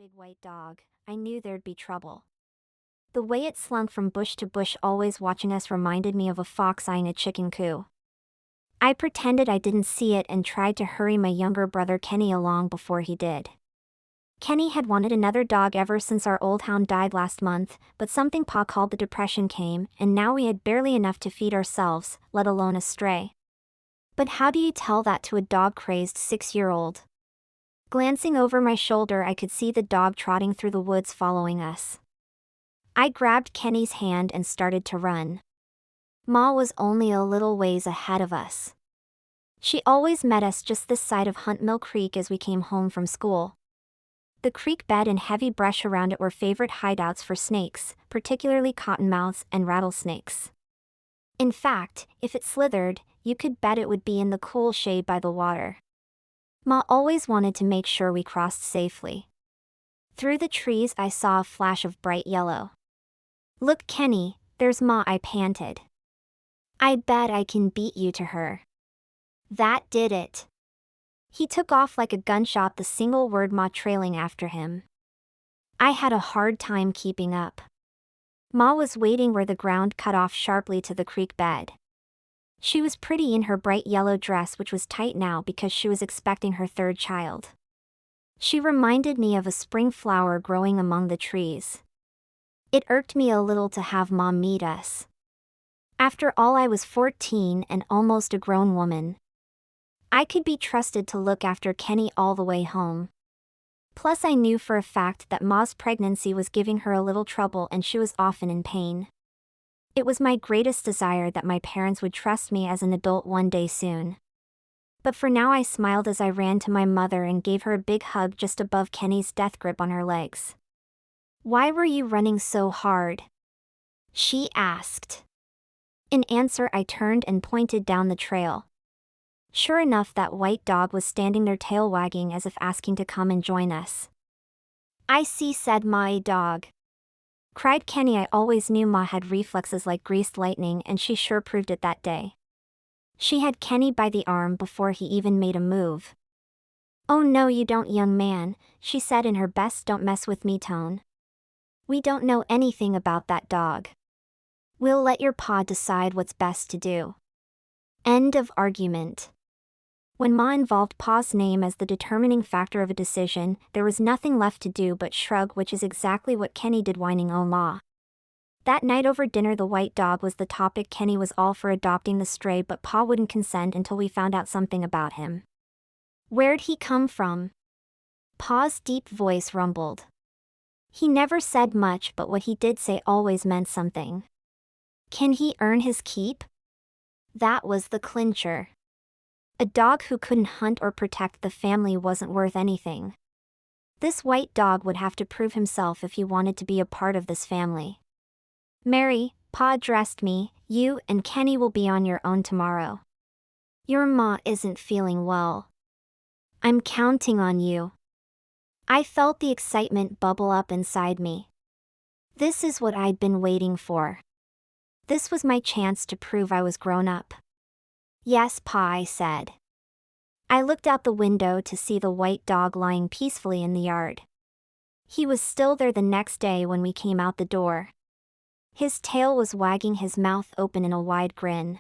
big white dog, I knew there'd be trouble. The way it slunk from bush to bush, always watching us, reminded me of a fox eyeing a chicken coop. I pretended I didn't see it and tried to hurry my younger brother Kenny along before he did. Kenny had wanted another dog ever since our old hound died last month, but something Pa called the depression came, and now we had barely enough to feed ourselves, let alone a stray. But how do you tell that to a dog-crazed 6-year-old? Glancing over my shoulder, I could see the dog trotting through the woods following us. I grabbed Kenny's hand and started to run. Ma was only a little ways ahead of us. She always met us just this side of Hunt Mill Creek as we came home from school. The creek bed and heavy brush around it were favorite hideouts for snakes, particularly cottonmouths and rattlesnakes. In fact, if it slithered, you could bet it would be in the cool shade by the water. Ma always wanted to make sure we crossed safely. Through the trees I saw a flash of bright yellow. "Look, Kenny, there's Ma," I panted. "I bet I can beat you to her." That did it. He took off like a gunshot, the single word Ma trailing after him. I had a hard time keeping up. Ma was waiting where the ground cut off sharply to the creek bed. She was pretty in her bright yellow dress, which was tight now because she was expecting her third child. She reminded me of a spring flower growing among the trees. It irked me a little to have Mom meet us. After all, I was 14 and almost a grown woman. I could be trusted to look after Kenny all the way home. Plus, I knew for a fact that Ma's pregnancy was giving her a little trouble and she was often in pain. It was my greatest desire that my parents would trust me as an adult one day soon. But for now, I smiled as I ran to my mother and gave her a big hug just above Kenny's death grip on her legs. "Why were you running so hard?" she asked. In answer, I turned and pointed down the trail. Sure enough, that white dog was standing there, tail wagging as if asking to come and join us. "I see," said Ma. "A dog," cried Kenny. I always knew Ma had reflexes like greased lightning, and she sure proved it that day. She had Kenny by the arm before he even made a move. "Oh no, you don't, young man," she said in her best "don't mess with me" tone. "We don't know anything about that dog. We'll let your pa decide what's best to do." End of argument. When Ma involved Pa's name as the determining factor of a decision, there was nothing left to do but shrug, which is exactly what Kenny did, whining "Oh Ma." That night over dinner, the white dog was the topic. Kenny was all for adopting the stray, but Pa wouldn't consent until we found out something about him. "Where'd he come from?" Pa's deep voice rumbled. "He never said much, but what he did say always meant something." "Can he earn his keep?" That was the clincher. A dog who couldn't hunt or protect the family wasn't worth anything. This white dog would have to prove himself if he wanted to be a part of this family. "Mary," Pa addressed me, "you and Kenny will be on your own tomorrow. Your Ma isn't feeling well. I'm counting on you." I felt the excitement bubble up inside me. This is what I'd been waiting for. This was my chance to prove I was grown up. "Yes, Pa," I said. I looked out the window to see the white dog lying peacefully in the yard. He was still there the next day when we came out the door. His tail was wagging, his mouth open in a wide grin.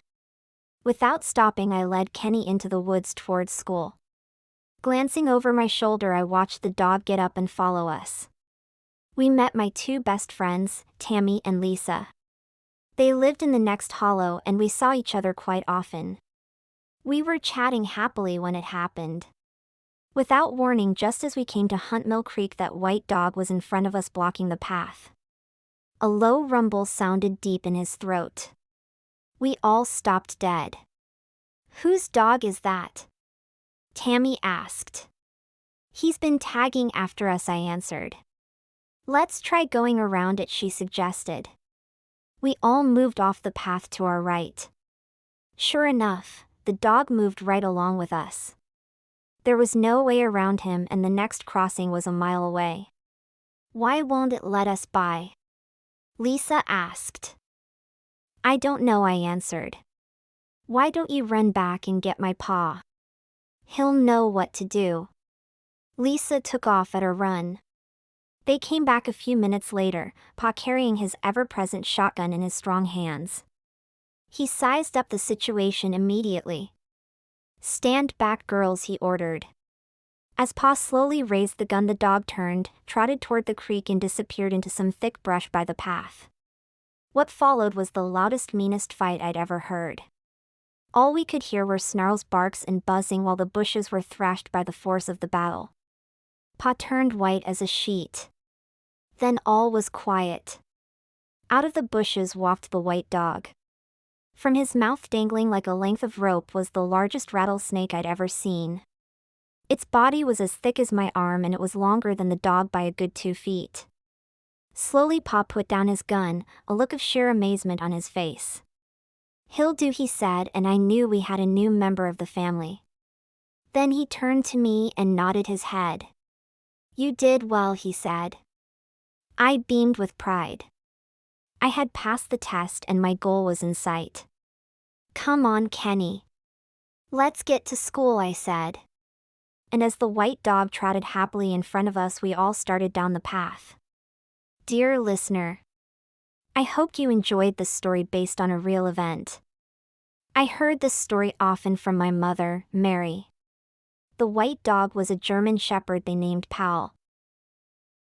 Without stopping, I led Kenny into the woods towards school. Glancing over my shoulder, I watched the dog get up and follow us. We met my two best friends, Tammy and Lisa. They lived in the next hollow and we saw each other quite often. We were chatting happily when it happened. Without warning, just as we came to Hunt Mill Creek, that white dog was in front of us, blocking the path. A low rumble sounded deep in his throat. We all stopped dead. "Whose dog is that?" Tammy asked. "He's been tagging after us," I answered. "Let's try going around it," she suggested. We all moved off the path to our right. Sure enough, the dog moved right along with us. There was no way around him, and the next crossing was a mile away. "Why won't it let us by?" Lisa asked. "I don't know," I answered. "Why don't you run back and get my pa? He'll know what to do." Lisa took off at a run. They came back a few minutes later, Pa carrying his ever-present shotgun in his strong hands. He sized up the situation immediately. "Stand back, girls," he ordered. As Pa slowly raised the gun, the dog turned, trotted toward the creek and disappeared into some thick brush by the path. What followed was the loudest, meanest fight I'd ever heard. All we could hear were snarls, barks, and buzzing while the bushes were thrashed by the force of the battle. Pa turned white as a sheet. Then all was quiet. Out of the bushes walked the white dog. From his mouth, dangling like a length of rope, was the largest rattlesnake I'd ever seen. Its body was as thick as my arm and it was longer than the dog by a good 2 feet. Slowly Pa put down his gun, a look of sheer amazement on his face. "He'll do," he said, and I knew we had a new member of the family. Then he turned to me and nodded his head. "You did well," he said. I beamed with pride. I had passed the test and my goal was in sight. "Come on, Kenny. Let's get to school," I said. And as the white dog trotted happily in front of us, we all started down the path. Dear listener, I hope you enjoyed this story based on a real event. I heard this story often from my mother, Mary. The white dog was a German shepherd they named Pal.